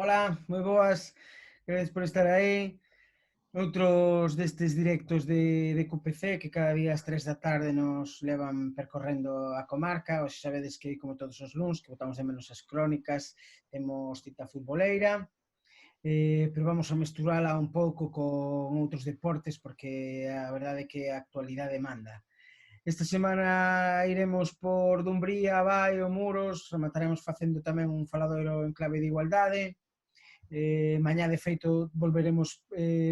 Ola, moi boas, gracias por estar aí. Outros destes directos de QPC que cada día ás 3 da tarde nos levan percorrendo a comarca. Hoxe sabedes que, como todos os luns, que botamos de menos as crónicas, temos cita futboleira, pero vamos a mesturala un pouco con outros deportes porque a verdade é que a actualidade manda. Esta semana iremos por Dumbría, Baio, Muros, remataremos facendo tamén un faladoiro en clave de igualdade. Mañá de feito volveremos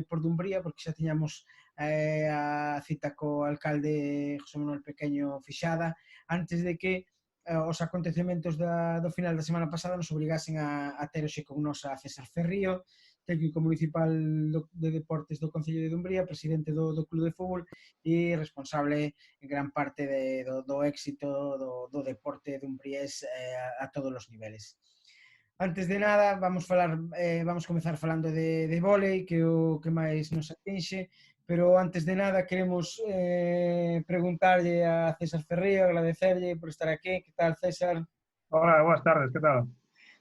por Dumbría porque xa tiñamos a cita co alcalde José Manuel Pequeño fixada antes de que os acontecementos do final da semana pasada nos obrigasen a ter hoxe con nos a César Ferrío, técnico municipal de deportes do Concello de Dumbría, presidente do Club de Fútbol e responsable en gran parte do éxito do deporte dumbriés a todos os niveles. Antes de nada, vamos comezar falando de vólei, que é o que máis nos atinxe, pero antes de nada queremos preguntarlle a César Ferrío, agradecerlle por estar aquí. Que tal, César? Hola, buenas tardes, ¿qué tal?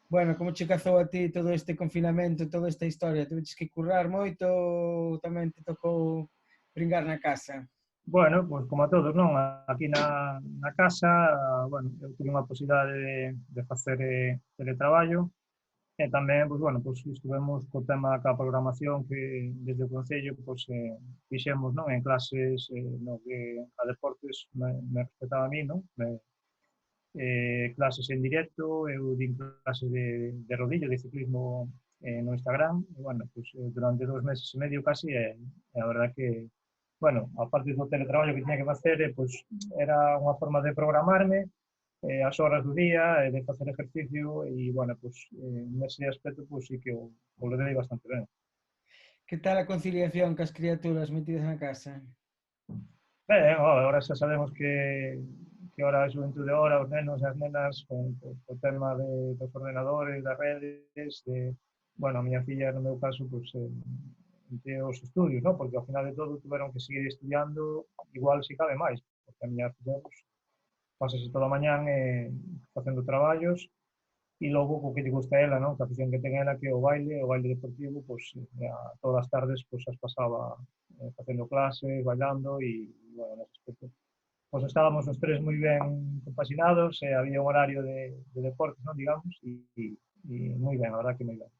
Bueno, como che cazou a ti todo este confinamento, toda esta historia? Tuveches que currar moito ou tamén te tocou pringar na casa? Bueno, pues como a todos, non? Aquí na casa, bueno, eu tive unha posibilidade de facer teletraballo e tamén, pues, bueno, pues, estuvemos co tema ca programación que desde o Concello pues, fixemos non? En clases no que a deportes me respetaba a mí, non? Clases en directo, eu din clases de rodillo, de ciclismo no Instagram, e, bueno, pues, durante 2 meses e medio casi, e a verdad que, bueno, aparte do teletraballo que tiña que facer, pues, era unha forma de programarme as horas do día, de facer ejercicio, e, bueno, pues, nese aspecto, pues, sí que o levei bastante ben. Que tal a conciliación cas criaturas metidas na casa? Ben, agora xa sabemos que ahora é dentro de hora os nenos e as nenas con o tema dos ordenadores, das redes, bueno, a miña filla no meu caso, pues, entre os estudios, ¿no? Porque ao final de todo tuveron que seguir estudiando, igual si cabe máis, porque a miña filla, pues, pásase toda a mañán facendo traballos e logo co que lle gusta a ela, non? Que a afición que ten ela que o baile deportivo, pues, todas as tardes pues, as pasaba facendo clases, bailando e, bueno, nesse aspecto pues estábamos os tres moi ben compasinados, había un horario de deportes, non, digamos, e moi ben, a verdad que moi ben.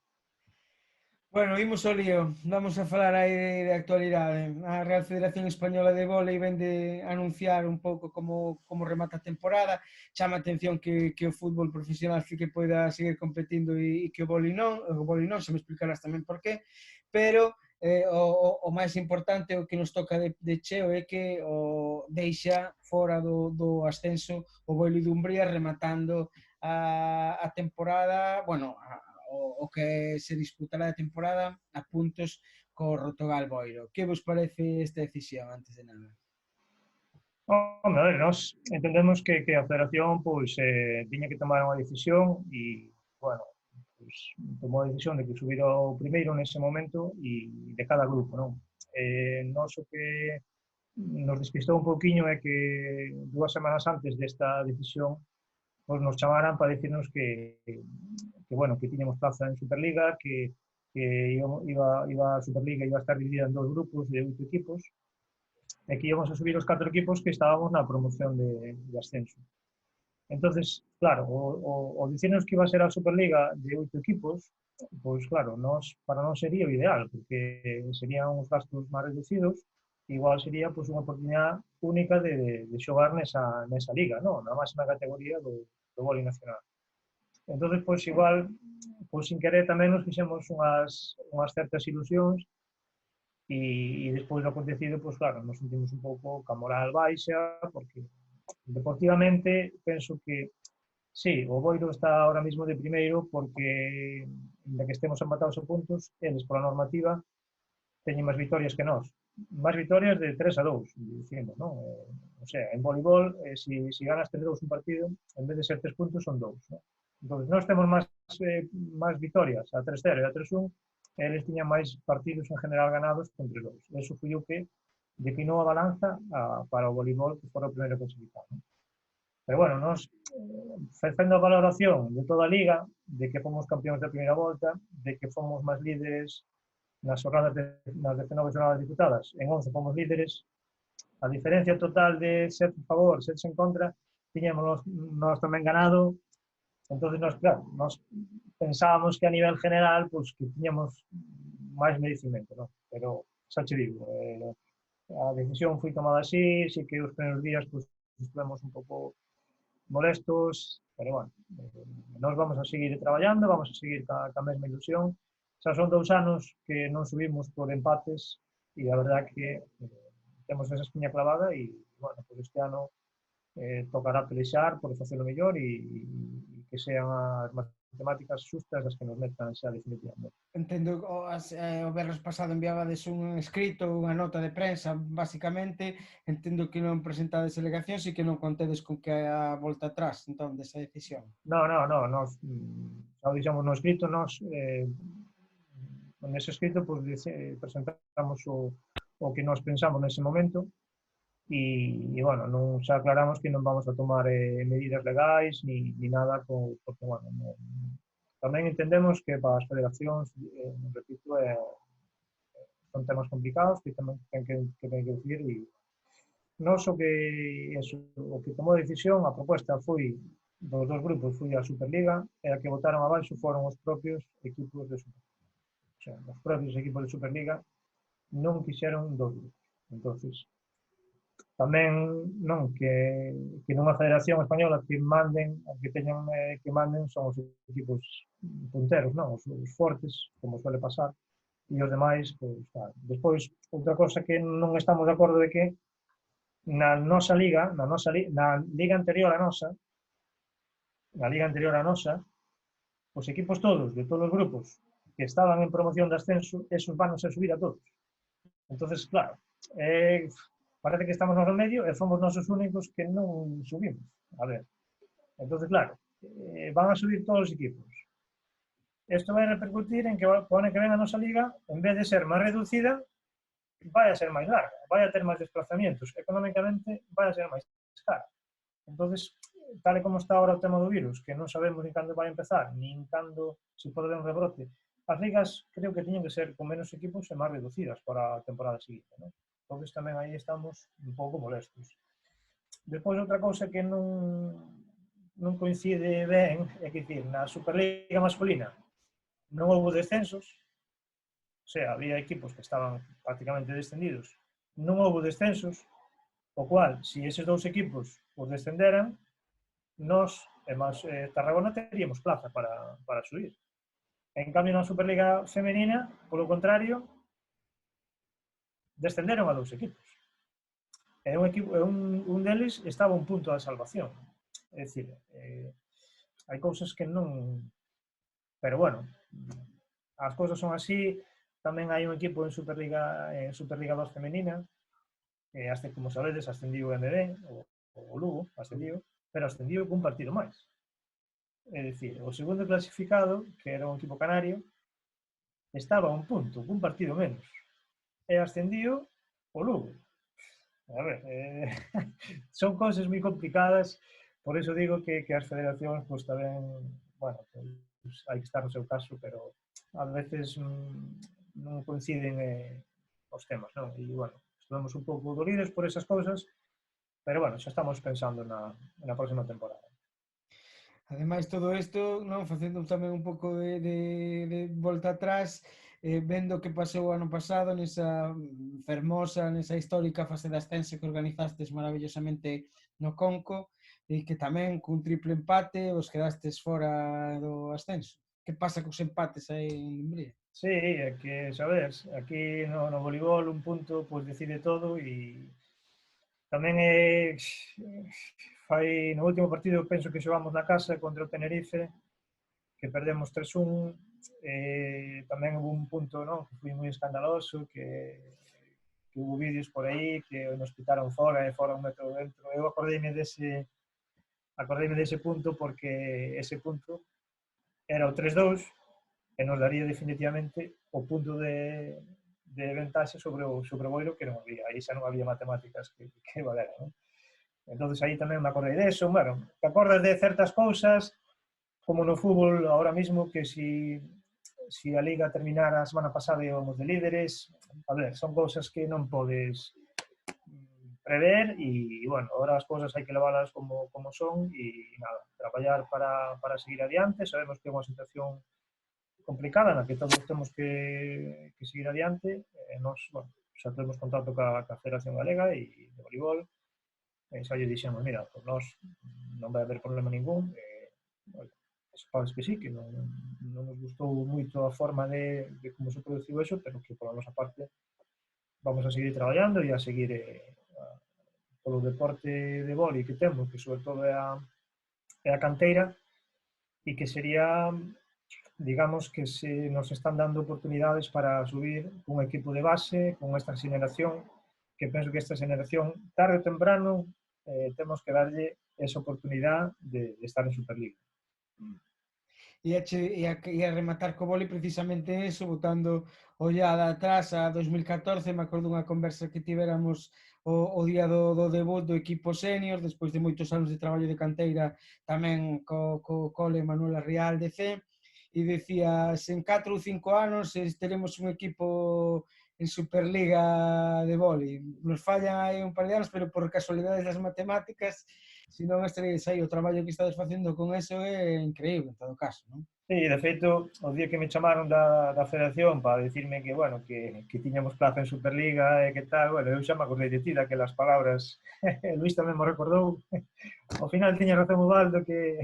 Bueno, imos ao lío, vamos a falar aí de actualidade. A Real Federación Española de Vólei ven de anunciar un pouco como remata a temporada. Chama a atención que o fútbol profesional sí que poida seguir competindo e que o vólei non, se me explicarás tamén por qué, pero o máis importante, o que nos toca de cheo é que o deixa fora do ascenso o vólei Dumbría rematando a temporada, bueno, o que se disputará a temporada a puntos co Rotogal Boiro. Que vos parece esta decisión antes de nada? Home, a ver, nós entendemos que a Federación pois, tiña que tomar unha decisión e, bueno, pois, tomou a decisión de que subira o primeiro nese momento e de cada grupo, non? Nós o que nos despistou un pouquiño é que 2 semanas antes desta decisión pois nos chamaran para dicirnos bueno, que tiñamos plaza en Superliga, que iba a Superliga iba a estar dividida en 2 grupos de 8 equipos, e que íbamos a subir os 4 equipos que estábamos na promoción de ascenso. Entonces, claro, o dicirnos que iba a ser a Superliga de 8 equipos, pois claro, para nós sería o ideal, porque serían uns gastos máis reducidos, igual sería pois, unha oportunidade única de xogar nesa liga, no? Na máxima categoría do vólei nacional. Entonces, pois igual, pois sin querer tamén nos fixemos unhas certas ilusións e despois do acontecido, pois claro, nos sentimos un pouco ca moral baixa, porque deportivamente penso que sí, o Boiro está ahora mismo de primeiro porque, ainda que estemos empatados a puntos, eles, pola normativa, teñen máis vitorias que nós. Máis vitorias de 3-2, dicimos, non? O sea, en voleibol, si ganas 3-2 un partido, en vez de ser 3 puntos, son 2, non? Entón, nós temos máis vitorias a 3-0 e a 3-1, eles tiñan máis partidos en general ganados con 3-2. Eso foi o que declinou a balanza para o voleibol que fora o primeiro clasificado. Pero bueno, nos facendo a valoración de toda a Liga, de que fomos campeóns da primeira volta, de que fomos máis líderes nas nas 19 jornadas disputadas, en 11 fomos líderes, a diferencia total de 7 a favor, 7 en contra, tiñamos nós tamén ganado, entonces nós, claro, nós pensábamos que a nivel general, pues, que tiñamos máis merecimento, ¿no? Pero, xa che digo, a decisión foi tomada así, sí que os primeiros días, pues, estivemos un pouco molestos, pero bueno, nós vamos a seguir traballando, vamos a seguir ca mesma ilusión. Xa son 2 anos que non subimos por empates e a verdad que temos esa espiña clavada e, bueno, por este ano tocará pelexar por facelo mellor e que sean as matemáticas xustas as que nos metan xa definitivamente. Entendo que o verres pasado enviabades un escrito, unha nota de prensa, basicamente, entendo que non presentades alegacións e que non contedes con que a volta atrás, entón, desa decisión. No, nos, xa o dixemos no escrito, nos, nese escrito, pues, presentamos o que nos pensamos nese momento e bueno, non xa aclaramos que non vamos a tomar medidas legais ni nada, porque, bueno, tamén entendemos que para as federacións, repito, son temas complicados que tamén que decidir e non o que, eso, o que tomou a decisión, a proposta foi dos dos grupos, foi a Superliga e a que votaron abaixo foron os propios equipos de Superliga. O sea, os propios equipos de Superliga non quixeron dos grupos. Entonces, tamén non que nunha federación española que manden, que teñan que manden son os equipos punteros, non, os fortes, como suele pasar, e os demais, pois, claro. Despois, outra cosa que non estamos de acordo é que na nosa liga, na liga anterior a nosa, os equipos todos, de todos os grupos, que estaban en promoción de ascenso, esos van a subir a todos. Entonces, claro, parece que estamos no medio e fomos nosos únicos que non subimos. A ver, entonces, claro, van a subir todos os equipos. Isto vai repercutir en que pone que ven a nosa liga, en vez de ser máis reducida, vai a ser máis larga, vai a ter máis desplazamientos, económicamente vai a ser máis cara. Entonces, tal e como está ahora o tema do virus, que non sabemos nin cando vai empezar, nin cando se pode ver un rebrote, as ligas creo que tiñen que ser con menos equipos e máis reducidas para a temporada seguinte, non? Entonces tamén aí estamos un pouco molestos. Depois, outra cousa que non coincide ben, é que, dicir, na Superliga masculina non houve descensos, o sea, había equipos que estaban prácticamente descendidos, non houve descensos, o cual, se eses dous equipos os descenderan, nós, e máis Tarragona, teríamos plaza para subir. En cambio, na Superliga femenina, polo contrario, descenderon a dous equipos. E un deles estaba un punto da salvación. É dicir, hai cousas que non... Pero, bueno, as cousas son así. Tamén hai un equipo en Superliga 2 femenina, que, como sabedes, ascendiu o MD, o Lugo, ascendiu, pero ascendiu cun partido máis. É dicir, o segundo clasificado, que era un equipo canario, estaba a un punto, cun partido menos. E ascendiu o Lugo. A ver, son cousas moi complicadas, por iso digo que as federacións, pues, tamén, bueno, pues, hai que estar no seu caso, pero a veces non coinciden os temas, non? E, bueno, estamos un pouco dolidos por esas cousas, pero, bueno, xa estamos pensando na próxima temporada. Ademais, todo isto, non, facendo tamén un pouco de volta atrás, vendo que pasou o ano pasado nesa fermosa, nesa histórica fase de ascenso que organizastes maravillosamente no Conco, e que tamén cun triple empate os quedastes fora do ascenso. Que pasa cos empates aí en Dumbría? Sí, é que, sabes, aquí no voleibol un punto, pois, decide todo e tamén fai no último partido, penso que xogamos na casa contra o Tenerife, que perdemos 3-1, tamén hubo un punto, non, que foi moi escandaloso, que hubo vídeos por aí que nos quitaron fora e fora un metro dentro. Eu acordeime dese punto porque ese punto era o 3-2 e nos daría definitivamente o punto de ventaxe sobre o Boiro, que non había, aí xa non había matemáticas que valera, non? Entonces aí tamén me acordei deso. Bueno, te acordas de certas cousas, como no fútbol ahora mismo, que si a Liga terminara a semana pasada íbamos de líderes, a ver, son cousas que non podes prever e, bueno, ahora as cousas hai que leválas como son e, nada, traballar para seguir adiante. Sabemos que é unha situación complicada na que todos temos que seguir adiante. Nos, bueno, xa temos contacto ca Federación Galega e de voleibol, xa lle dixemos, mira, por nós non vai haber problema ningún, bueno, sabes que sí, que non nos gustou moito a forma de como se produciu eso, pero que pola nosa parte vamos a seguir traballando e a seguir polo deporte de vólei que temos, que sobre todo é a canteira, e que sería, digamos, que se nos están dando oportunidades para subir un equipo de base con esta xeneración, que penso que esta xeneración, tarde ou temprano, temos que darlle esa oportunidade de estar en Superliga. Ia rematar co vólei precisamente eso, botando ollada atrás a 2014, me acordo unha conversa que tivéramos o día do debut do equipo senior, despois de moitos anos de traballo de canteira tamén co cole Manuela Rial de C, e decía, en 4 ou 5 anos teremos un equipo en Superliga de vólei. Nos fallan aí un par de anos, pero por casualidades das matemáticas, se non estaréis aí, o traballo que estades facendo con eso é increíble, en todo caso, non? Sí, de feito, o día que me chamaron da Federación para dicirme que, bueno, que tiñamos plaza en Superliga e que tal, bueno, eu xa me acordei de ti, daquelas palabras, Luís tamén me recordou, ao final tiña razón o Baldo que,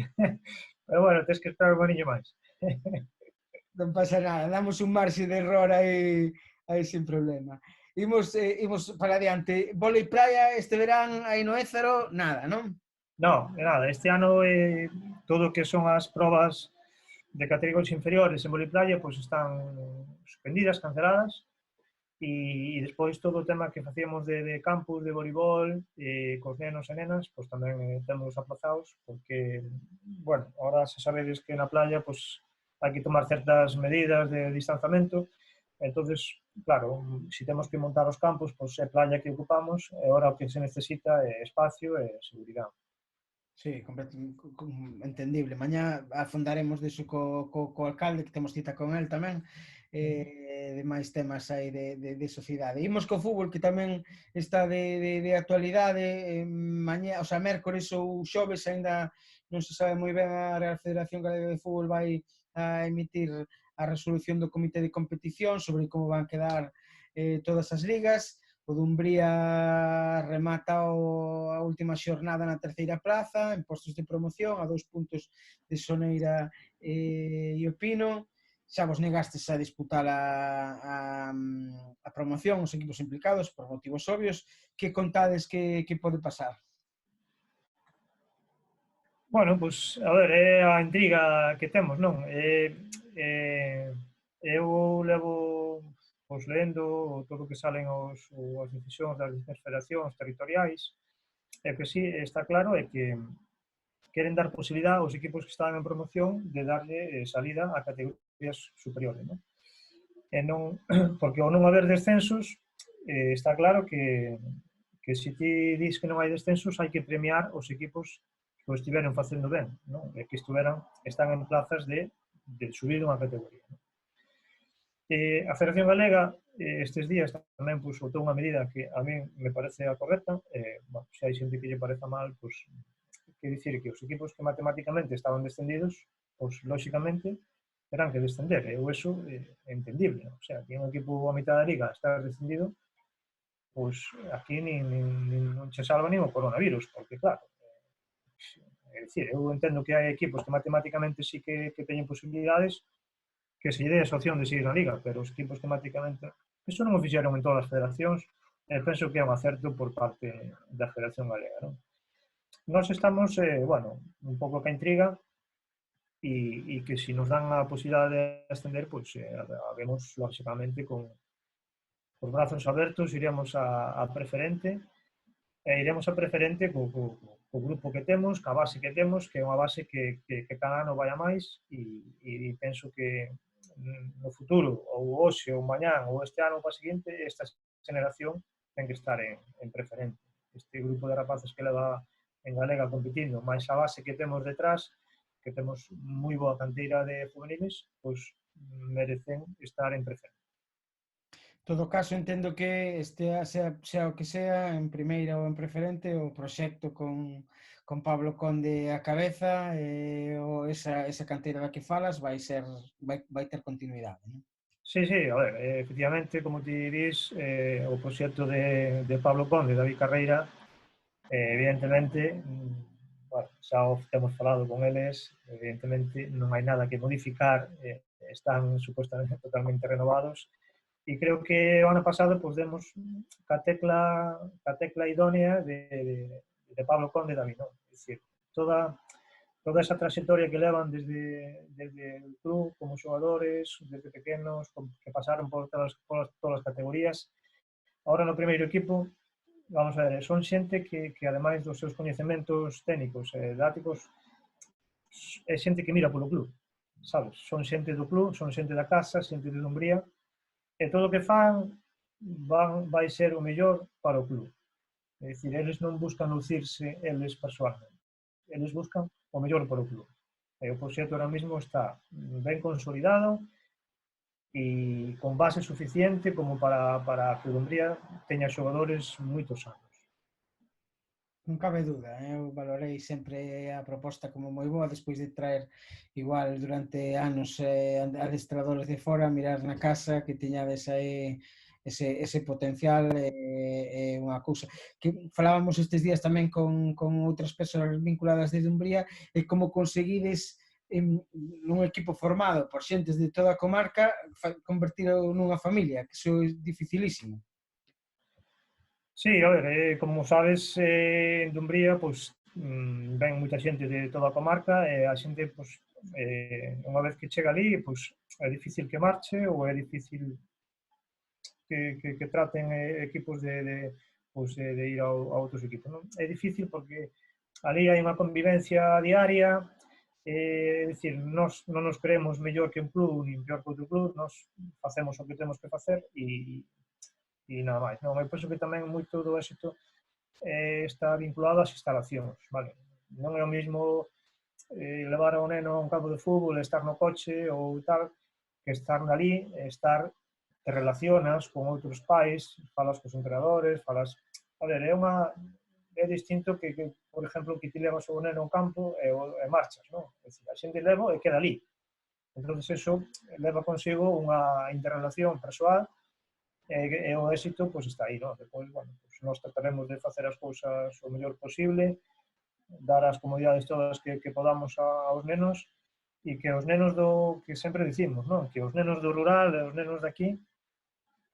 pero bueno, tens que esperar un aniño máis. Non pasa nada, damos un marxe de error aí sin problema. Imos para adiante. Vólei praia este verán aí no Ézaro, nada, non? No, nada, este ano todo o que son as probas de categorías inferiores en vólei pois están suspendidas, canceladas, e despois todo o tema que facíamos de campus, de voleibol, cos nenos e nenas, pois tamén temos aplazados, porque, bueno, ahora se sabedes que na playa pois hai que tomar certas medidas de distanciamento, entonces, claro, se temos que montar os campus, pois é playa que ocupamos, e ahora o que se necesita é espacio e seguridade. Sí, entendible. Mañá afondaremos deso co alcalde, que temos cita con el tamén, de máis temas aí de sociedade. Imos co fútbol, que tamén está de actualidade, mañá, o sea, mércores ou xoves, aínda non se sabe moi ben, a Real Federación Galega de Fútbol vai a emitir a resolución do comité de competición sobre como van quedar todas as ligas. O Dumbría remata a última xornada na terceira praza, en postos de promoción, a 2 puntos de Soneira e o Pino. Xa vos negastes a disputar a promoción, os equipos implicados, por motivos obvios. Que contades que pode pasar? Bueno, pois, a ver, é a intriga que temos, non? Eu levo pois, lendo todo o que salen as decisións das distintas federacións territoriais, e o que sí está claro é que queren dar posibilidade aos equipos que están en promoción de darlle salida a categorías superiores, non? E non, porque ao non haber descensos, está claro que se ti dis que non hai descensos, hai que premiar os equipos que o estiveron facendo ben, non? E que están en plazas de subir unha categoría. Non? A Federación Galega estes días tamén botou unha medida que a mí me parece a correcta, bueno, se hai xente que lle pareza mal, pois, que dicir que os equipos que matemáticamente estaban descendidos, pois, lóxicamente, terán que descender, e eso é entendible, o sea, que un equipo a mitad da liga está descendido, pois aquí non che salva nin o coronavirus, porque claro, é dicir, eu entendo que hai equipos que matemáticamente sí que teñen posibilidades, que se lle dé esa opción de seguir na liga, pero os equipos que matemáticamente, iso non o fixeron en todas as federacións, penso que é un acerto por parte da Federación Galega, non? Nós estamos, bueno, un pouco ca intriga, e que se nos dan a posibilidade de ascender, pois habemos, lógicamente, con os brazos abertos, iremos a preferente, e iremos a preferente co grupo que temos, ca base que temos, que é unha base que cada ano vai a máis, e penso que no futuro, ou hoxe, ou mañán, ou este ano ou para seguinte, esta generación ten que estar en preferente. este grupo de rapaces que leva en Galega competindo, máis a base que temos detrás, que temos moi boa canteira de juveniles, pois merecen estar en preferente. En todo caso, entendo que sea o que sea, en primeira ou en preferente, o proxecto con Pablo Conde á cabeza, esa canteira da que falas vai ter continuidade, non? Sí, sí, a ver, efectivamente, como ti dis, o proxecto de Pablo Conde e David Carreira, evidentemente, bueno, xa o temos falado con eles, evidentemente non hai nada que modificar, están supuestamente totalmente renovados, e creo que o ano pasado pues, demos ca tecla idónea de Pablo Conde e David, non? É dicir, toda esa trayectoria que levan desde el club como xogadores, desde pequenos, que pasaron por todas as categorías. Ahora no primeiro equipo, vamos a ver, son xente que ademais dos seus coñecementos técnicos e didácticos, é xente que mira polo club, sabes? Son xente do club, son xente da casa, xente de Dumbría, e todo o que fan vai ser o mellor para o club. É dicir, eles non buscan lucirse eles persoalmente. Eles buscan o mellor para o club. E o proxecto ahora mesmo está ben consolidado e con base suficiente como para que o Dumbría teña xogadores moitos anos. Non cabe dúda, eu valorei sempre a proposta como moi boa despois de traer igual durante anos adestradores de fora, mirar na casa que tiñades aí ese potencial unha cousa que falábamos estes días tamén con outras persoas vinculadas de Dumbría e como conseguides nun equipo formado por xentes de toda a comarca convertirlo nunha familia, que iso é dificilísimo. Sí, a ver, como sabes, en Dumbría, pois, ven moita xente de toda a comarca e a xente, pois, unha vez que chega ali, pois, é difícil que marche ou é difícil que traten equipos de ir a outros equipos. Non? É difícil porque ali hai unha convivencia diaria, é dicir, nós non nos creemos mellor que un club nin peor que outro club, nós facemos o que temos que facer e nada máis. Non, eu penso que tamén moito do éxito está vinculado ás instalacións, vale? Non é o mesmo levar ao neno a un campo de fútbol, estar no coche ou tal, que estar ali, estar, te relacionas con outros pais, falas cos entrenadores, falas... A ver, é distinto que, por exemplo, que ti levas o neno ao campo e marchas, non? É dicir, a xente leva e queda ali. Entón, eso leva consigo unha interrelación persoal e o éxito pois, está aí, non? Depois, bueno, pois, nós trataremos de facer as cousas o mellor posible, dar as comodidades todas que podamos aos nenos e que os nenos do que sempre dicimos, non? Que os nenos do rural e os nenos de aquí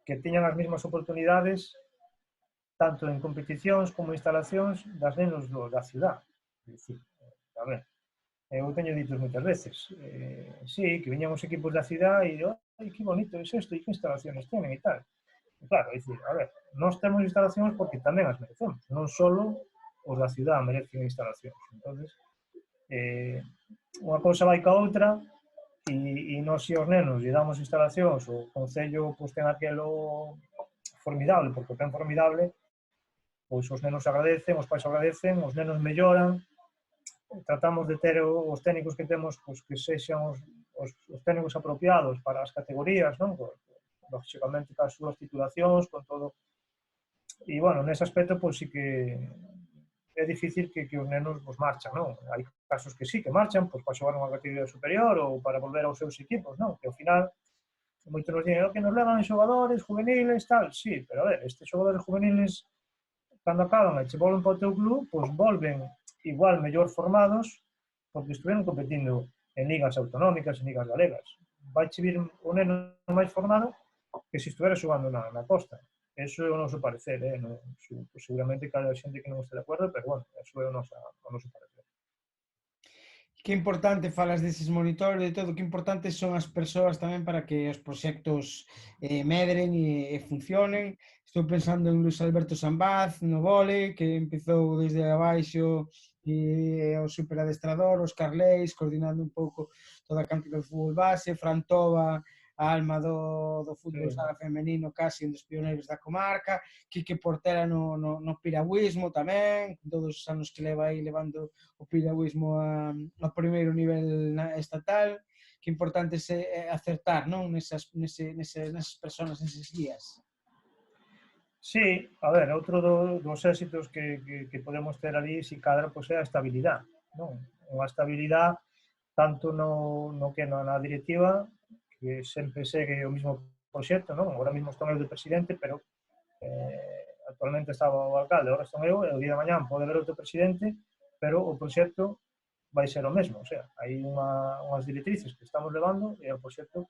que teñan as mesmas oportunidades tanto en competicións como instalacións das nenos da ciudad. É dicir, a ver, eu teño dito moitas veces, sí, que viñan os equipos da ciudad e ai, que bonito é isto e que instalaciones tenen e tal. Claro, é dicir, a ver, nós temos instalacións porque tamén as merecemos, non só os da ciudad merecen instalacións. Entonces, unha cousa vai ca outra e nós e os nenos lle damos instalacións, o Concello pois, ten aquelo formidable, porque o ten formidable, pois os nenos agradecen, os pais agradecen, os nenos melloran, tratamos de ter os técnicos que temos pois, que sexan os técnicos apropiados para as categorías, non? Lógicamente, cas súas titulacións, con todo. E, bueno, nese aspecto, pois sí que é difícil que os nenos pues, marchan, non? Hai casos que sí, que marchan, pois para xogar unha categoría superior ou para volver aos seus equipos, non? Que ao final, moitos nos dicen que nos levan xogadores juveniles, tal, sí, pero a ver, estes xogadores juveniles, cando acaban e che volven para o teu club, pois volven igual mellor formados, porque estuveron competindo en ligas autonómicas, en ligas galegas. Vai che vir o neno máis formado que se estuvera xogando na costa. Eso é o noso parecer, non, seguramente que hai xente que non este de acordo, pero bueno, eso é o noso parecer. Que importante falas deses monitores e todo, que importantes son as persoas tamén para que os proxectos medren e funcionen. Estou pensando en Luis Alberto Sambaz, no vole, que empezou desde abaixo e o superadestrador, os Carleis, coordinando un pouco toda a cantidad do fútbol base, Fran Toba a alma do fútbol Sí. sala femenino, casi un dos pioneiros da comarca, Quique Portela no piragüismo tamén, todos os anos que leva aí levando o piragüismo ao primeiro nivel estatal, que importante é acertar, non? Nesas persoas, neses guías. Sí, a ver, outro dos éxitos que podemos ter ali, si cadra, pois é a estabilidade, non? Unha estabilidade tanto no que na directiva, que sempre segue o mismo proxecto, non? Agora mesmo estou eu de presidente, pero actualmente estaba o alcalde, agora estou eu, e o día de mañán pode haber outro presidente, pero o proxecto vai ser o mesmo, o sea, hai unhas directrices que estamos levando e o proxecto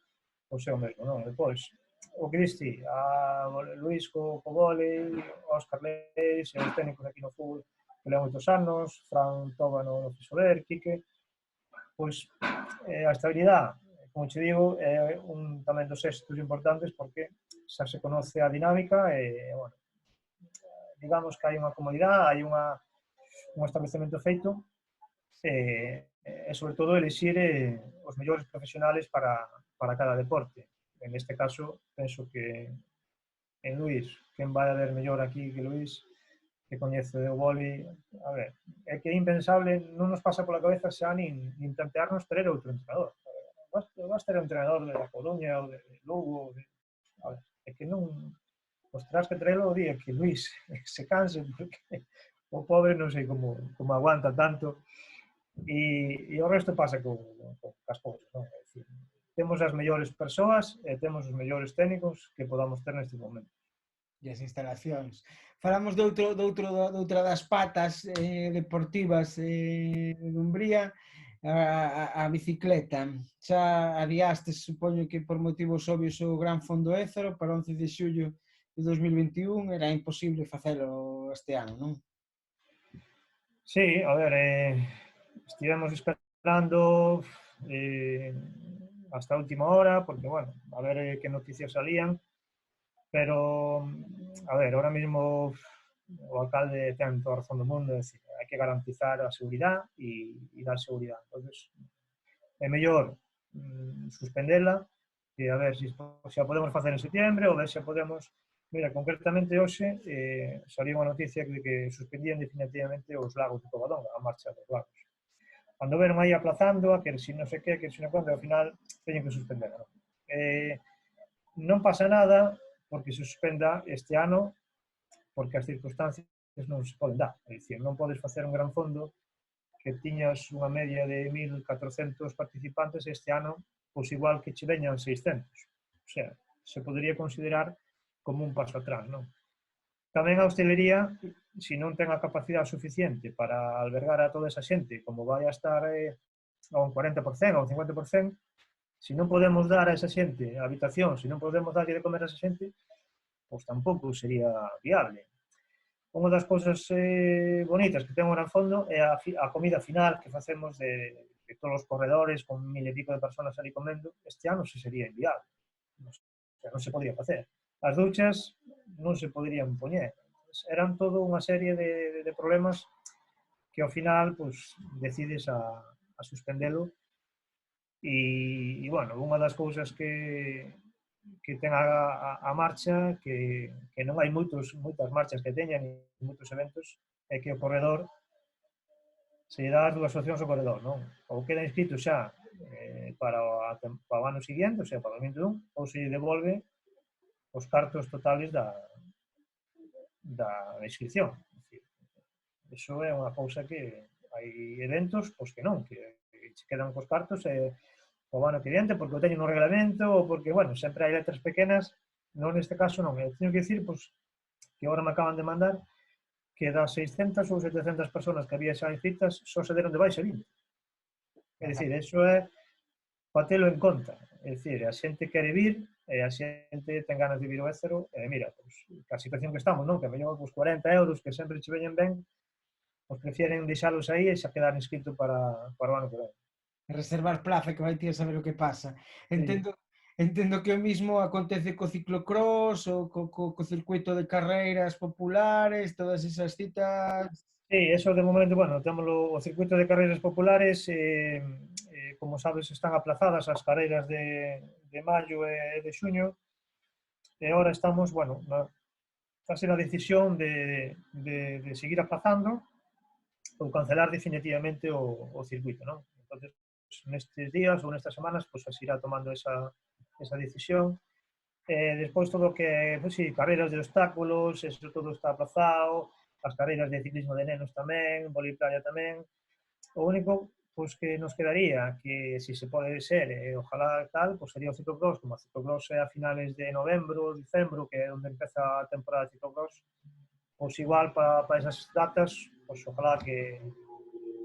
pois é o mesmo, non? Depois, o que diste, a Luís co vólei, Óscar Leis, e os técnicos aquí no fútbol que levan moitos anos, Fran Toba no Fisober, Quique, pois a estabilidade, como che digo, é un tamén dos éxitos importantes porque xa se conoce a dinámica e, bueno, digamos que hai unha comodidade, hai un establecemento feito e sobre todo elixir os mellores profesionales para cada deporte. En este caso, penso que en Luís, quen vai a ver mellor aquí que Luís, que coñece o vólei, a ver, é que é impensable, non nos pasa pola cabeza xa nin plantearnos ter outro entrenador. Vas ter un entrenador de La Coruña ou de Lugo, a ver, é que non, os terás que traelo o día que Luís se canse, porque o pobre non sei como aguanta tanto, e o resto pasa cas cousas, non? É dicir, temos as mellores persoas e temos os mellores técnicos que podamos ter neste momento. E as instalacións. Falamos de outra das patas deportivas de Dumbría, a bicicleta. Xa adiaste, supoño que por motivos obvios, o Gran Fondo Ézaro para 11 de xullo de 2021, era imposible facelo este ano, non? Sí, a ver, estivemos esperando hasta a última hora, porque, bueno, a ver que noticias salían, pero, a ver, ahora mismo o alcalde ten toda a razón do mundo, é dicir, hai que garantizar a seguridade e dar seguridade. Entonces, é mellor suspendela e a ver se a podemos facer en setembro ou ver se a podemos. Mira, concretamente hoxe salió unha noticia de que suspendían definitivamente os lagos de Covadonga, a marcha dos lagos. Cando veron aí aplazándoa, que si non sei que, que si non quando, ao final teñen que suspenderla. Non pasa nada porque se suspenda este ano porque as circunstancias non se poden dar. É dicir, non podes facer un gran fondo que tiñas unha media de 1.400 participantes este ano, pois igual que che veñan 600. O sea, se podería considerar como un paso atrás, non? Tamén a hostelería, se non ten a capacidade suficiente para albergar a toda esa xente, como vai a estar a un 40%, a un 50%, se non podemos dar a esa xente a habitación, se non podemos darlle de comer a esa xente, pois tampouco sería viable. Unha das cousas bonitas que ten o Gran Fondo é a comida final que facemos de todos os corredores con 1.000 e pico de personas ali comendo. Este ano se sería inviable. Non se podía facer. As duchas non se poderían poñer. Eran todo unha serie de problemas que ao final pues, decides a suspendelo e, bueno, unha das cousas que ten a marcha, que non hai moitas marchas que teñan e moitos eventos, é que o corredor se lle dá as dúas opcións ao corredor, non? Ou queda inscrito xa para o ano seguinte, o sea, para o 21, ou se lle devolve os cartos totales da inscripción. Iso é unha cousa que hai eventos, pois que non, que se quedan cos cartos e o ano que viente, porque o teño no reglamento, ou porque, bueno, sempre hai letras pequenas, non neste caso non. Eu teño que dicir, pois, que agora me acaban de mandar que das 600 ou 700 personas que había xa inscritas, só se deron de baixa 20. É dicir, eso é patelo en conta. É dicir, a xente quere vir, e a xente ten ganas de vir ao Ézaro, e mira, pois, a situación que estamos, non? Que mellor os 40 euros que sempre che veñen ben, pois prefieren deixalos aí e xa quedar inscrito para o ano que ven. Reservar plaza, que vai ti a saber o que pasa. Sí. Entendo que o mismo acontece co ciclocross ou co circuito de carreiras populares, todas esas citas. Sí, eso de momento, bueno, temos o circuito de carreiras populares, como sabes, están aplazadas as carreiras de maio e de xuño, e agora estamos, bueno, fase na decisión de seguir aplazando ou cancelar definitivamente o circuito, non? Entonces, nestes días ou nestas semanas, pues, se irá tomando esa decisión. Despois todo o que, pues, sí, carreiras de obstáculos, eso todo está aplazado, as carreiras de ciclismo de nenos tamén, voliplaya tamén. O único, pues, que nos quedaría, que si se pode ser, ojalá tal, pues sería o ciclocross, como o ciclocross é a finales de novembro, dicembro, que é onde empeza a temporada de ciclocross, pues igual para esas datas, pues ojalá que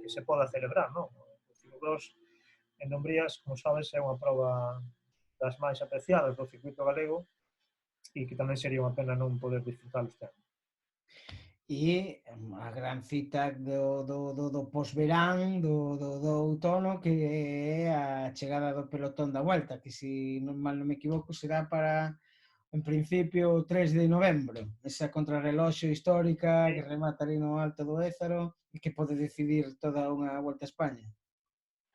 se poda celebrar, non? O ciclocross en Dumbrías, como sabes, é unha prova das máis apreciadas do circuito galego e que tamén sería unha pena non poder disfrutar este ano. E a gran cita do posverán, do outono, que é a chegada do pelotón da Vuelta, que se non mal non me equivoco será para, en principio, o 3 de novembro, esa contrarreloxo histórica que remata ali no Alto do Ézaro e que pode decidir toda unha Volta a España.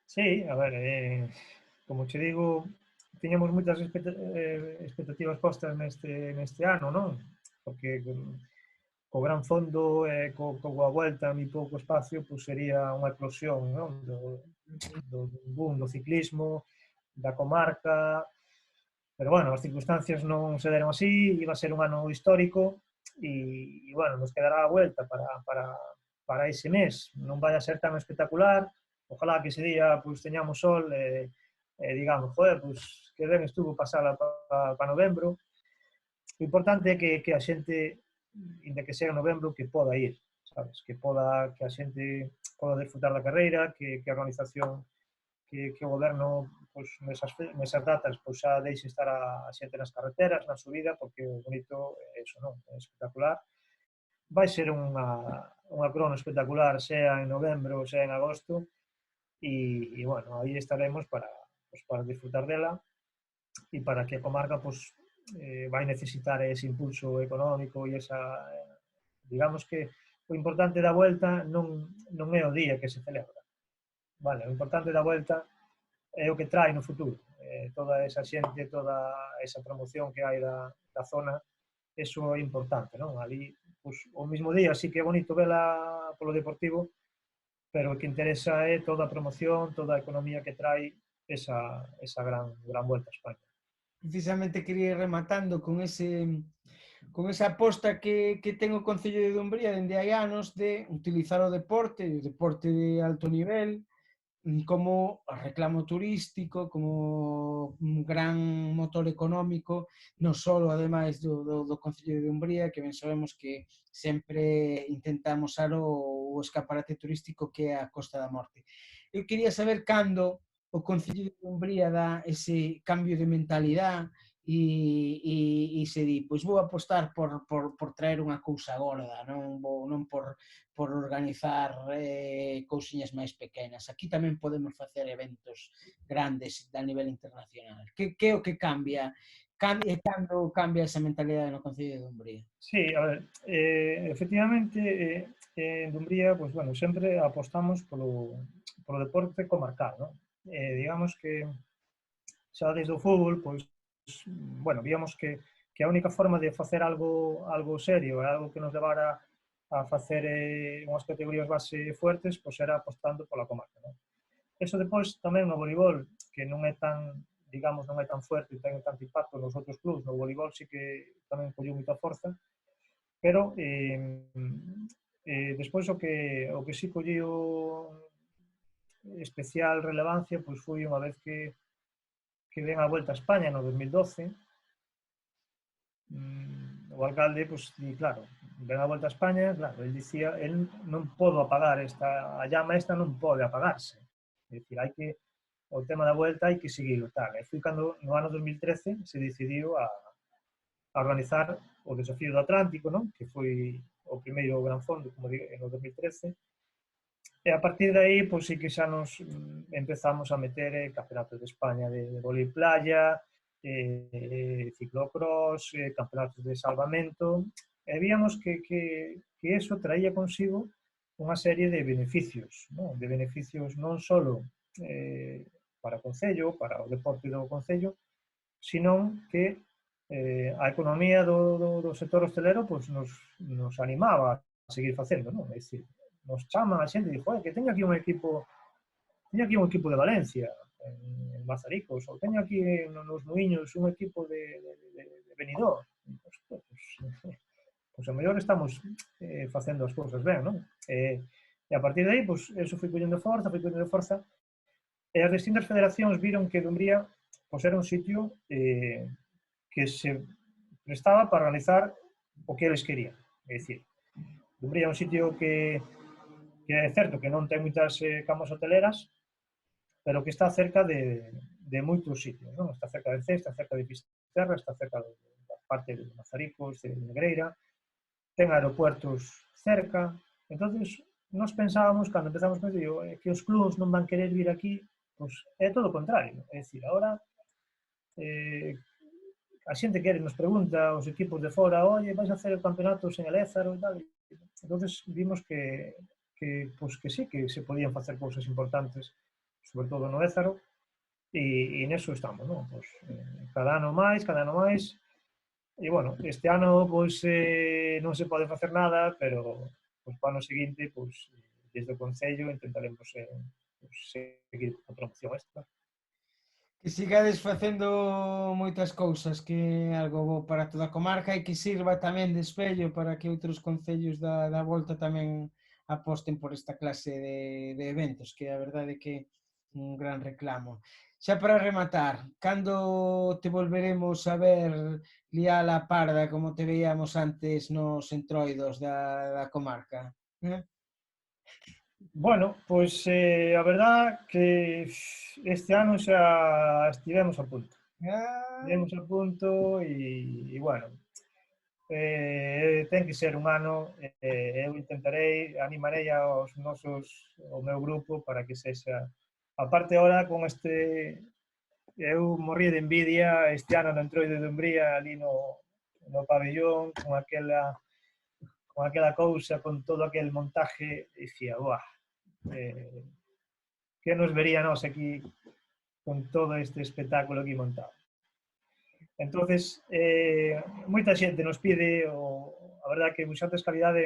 Sí, a ver, como che digo, tiñamos moitas expectativas postas neste ano, non? Porque co gran fondo e coa Vuelta a mi pouco espacio, pues sería unha eclosión, non? Do boom do ciclismo, da comarca, pero bueno, as circunstancias non se deron así, iba a ser un ano histórico e bueno, nos quedará a Vuelta para ese mes. Non vai a ser tan espectacular, ojalá que ese día pues, teñamos sol e digamos, joder, pues, que ben estuvo pasala para novembro. O importante é que a xente, inda que sea en novembro, que poda ir, sabes? Que a xente poda disfrutar da carreira, que a organización, que o goberno pues, nesas datas pues, xa deixe estar a xente nas carreteras, na subida, porque o bonito é eso, non? É espectacular. Vai ser unha crono espectacular, sea en novembro, sea en agosto, e bueno, aí estaremos para disfrutar dela e para que a comarca pues, vai necesitar ese impulso económico e esa, digamos que o importante da Vuelta non é o día que se celebra, vale? O importante da Vuelta é o que trae no futuro, toda esa xente, toda esa promoción que hai da zona, eso é importante, non? Ali, pues, o mismo día sí que é bonito vela polo deportivo, pero o que interesa é toda a promoción, toda a economía que trae esa gran Vuelta a España. Precisamente quería ir rematando con esa aposta que ten o Concello de Dumbría dende hai anos de utilizar o deporte de alto nivel, como reclamo turístico, como un gran motor económico, non só ademais do Concello de Dumbría, que ben sabemos que sempre intentamos usar o escaparate turístico que é a Costa da Morte. Eu quería saber cando o Concello de Dumbría dá ese cambio de mentalidade e se di, pois vou apostar por traer unha cousa gorda, non por organizar cousiñas máis pequenas. Aquí tamén podemos facer eventos grandes a nivel internacional. Que é o que cambia? Cando cambia esa mentalidade no Concello de Dumbría? Sí, a ver, efectivamente, en Dumbría, pues bueno, sempre apostamos polo deporte comarcal, non? Digamos que xa desde o fútbol, pois, bueno, víamos que a única forma de facer algo serio, algo que nos levara a facer unhas categorías base fuertes, pois era apostando pola comarca, non? Eso depois tamén no voleibol, que non é tan, digamos, non é tan fuerte e ten tanto impacto nos outros clubs, no voleibol sí que tamén colleu moita forza, pero despois o que sí colleu especial relevancia pois foi unha vez que ven a Vuelta a España no 2012, o alcalde, pues, di, claro, ven a Volta a España, claro, el dicía, el non podo apagar a llama esta non pode apagarse. É dicir, hai que, o tema da Vuelta hai que seguirlo tal. E foi cando, no ano 2013, se decidiu a organizar o Desafío do Atlántico, non? Que foi o primeiro gran fondo, como digo, no 2013. E a partir de aí, pois sí que xa nos empezamos a meter campeonatos de España de vólei playa, ciclocross, campeonatos de salvamento, e víamos que eso traía consigo unha serie de beneficios, non? De beneficios non só para o Concello, para o deporte do Concello, senón que a economía do sector hostelero pues, nos animaba a seguir facendo, non? É dicir, nos chaman a xente e dixo, que teño aquí un equipo de Valencia, en Mazaricos, ou teño aquí nos Muiños un equipo de Benidorm. Pois a mellor estamos facendo as cousas ben, non? E a partir de aí, pois, eso foi collendo forza, e as distintas federacións viron que Dumbría pois, era un sitio que se prestaba para organizar o que eles querían. É dicir, Dumbría é un sitio que é certo que non ten moitas camas hoteleras, pero que está cerca de moitos sitios, non? Está cerca de Cee, está cerca de Fisterra, está cerca da parte de Mazaricos, de Negreira, ten aeropuertos cerca. Entonces, nós pensábamos, cando empezamos con isto, que os clubs non van querer vir aquí, pois é todo o contrario. É dicir, agora a xente quere, nos pregunta, os equipos de fora, oye, vais a hacer campeonatos en Elézaro e tal. Entonces, vimos que sí, que se podían facer cousas importantes, sobre todo no Ézaro, e neso estamos, non? Pois, cada ano máis, e, bueno, este ano, pois, non se pode facer nada, pero, pois, para o ano seguinte, pois, desde o Concello intentaremos pois, seguir a promoción esta. Que sigades facendo moitas cousas, que é algo bo para toda a comarca e que sirva tamén de espello para que outros concellos da volta tamén aposten por esta clase de eventos, que a verdade é que é un gran reclamo. Xa para rematar, cando te volveremos a ver liala a parda como te veíamos antes nos entroidos da comarca? Bueno, pois a verdad que este ano xa estivemos a punto. Estivemos a punto e bueno, ten que ser un ano, eu animarei ao meu grupo para que sexa, aparte ahora con este, eu morría de envidia este ano no Entroido de Umbría, ali no pabellón, con aquela cousa, con todo aquel montaje, dicía, buah, que nos vería nós aquí con todo este espectáculo aquí montado. Entonces, moita xente nos pide, a verdad que Buxantes Calidade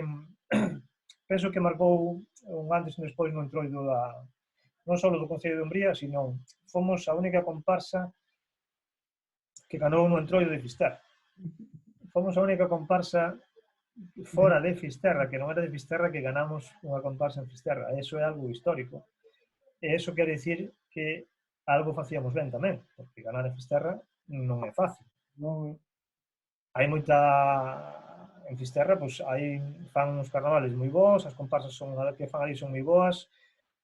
penso que marcou un antes e un despois no entroido non só do Concello de Umbría, sino fomos a única comparsa que ganou no entroido de Fisterra. Fomos a única comparsa fora de Fisterra, que non era de Fisterra, que ganamos unha comparsa en Fisterra. Eso é algo histórico. E eso quere dicir que algo facíamos ben tamén, porque ganar en Fisterra non é fácil. Non. Hai moita... En Fisterra, pois, fan uns carnavales moi bons, as comparsas que fan ali son moi boas,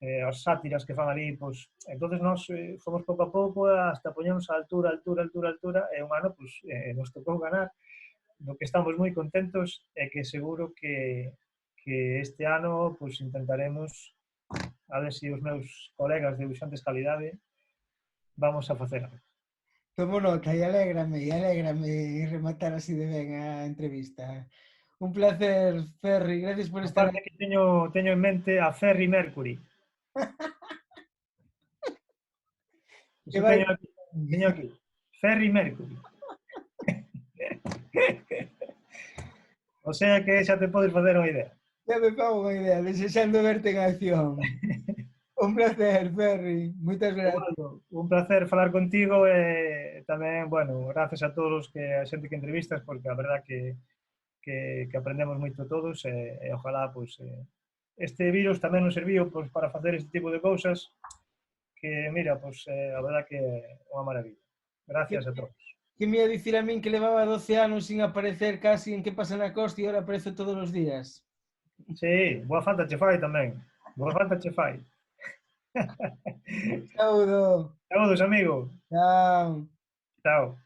as sátiras que fan ali, pois... Entonces, nós fomos pouco a pouco hasta poñemos a altura, e un ano, pois, nos tocou ganar. Do que estamos moi contentos é que seguro que este ano, pois, intentaremos a ver se os meus colegas de Buxantes Calidade vamos a facer algo. Tomo nota e alégrame rematar así de ben a entrevista. Un placer, Ferri, gracias por estar aquí. Aparte que teño en mente a Ferri Mercury. Teño aquí, Ferri Mercury. O sea que xa te podes facer unha idea. Xa me fago unha idea, desexando verte en acción. Un placer, Ferri, moitas gracias. Un placer falar contigo e tamén, bueno, gracias a todos a xente que entrevistas, porque a verdad que aprendemos moito todos e ojalá, pois, este virus tamén nos serviu pois, para facer este tipo de cousas que, mira, pois, a verdad que é unha maravilla. Gracias a todos. Que me ia dicir a min que levaba 12 anos sin aparecer casi en Que pasa na costa e agora aparezo todos os días. Sí, boa falta che fai tamén. Boa falta che fai. Saúdo. Saúdos, amigo. Chao. Chao.